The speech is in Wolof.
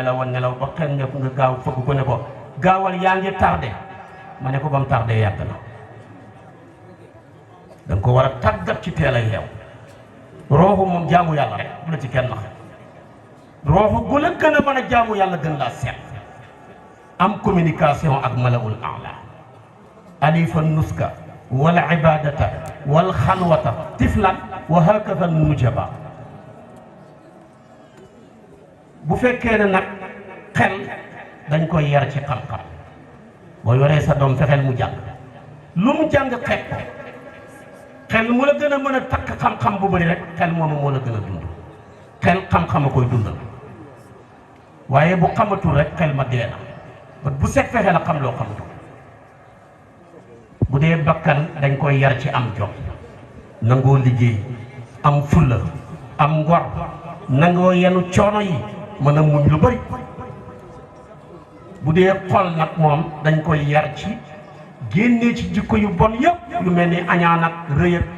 nelaw ba xel nga gaaw fëgg ko ne ko gaawal yaa ngi tardé ma ne ko ba mu tardé yàgg na. da nga ko war a tàggat ci teel a yeew rooxu moom jaamu yàlla rek bu la ci kenn nax rooxu gu la gën a mën a jaamu yàlla gën laa seet am communication ak malaul aala alifa nuska wal ibadata wal xalwata tiflan wa hakada nujaba. bu fekkee ne nag xel dañ koy yar ci xam-xam boo yoree sa doom fexeel mu jàng lu mu jàng xeet ko xel mu la gën a mën a takk xam-xam bu bëri rek xel moomu moo la gën a dund xel xam-xam a koy dundal waaye bu xamatul rek xel ma dee na ba bu set fexe la xam loo xamatul. bu dee bakkan dañ koy yar ci am jom nangoo liggéey am fulla am ngor nangoo yenu coono yi mën a muñ lu bëri. bu dee xol nag moom dañ koy yar ci génnee ci jikko yu bon yëpp yu mel ni añaan ak rëy ak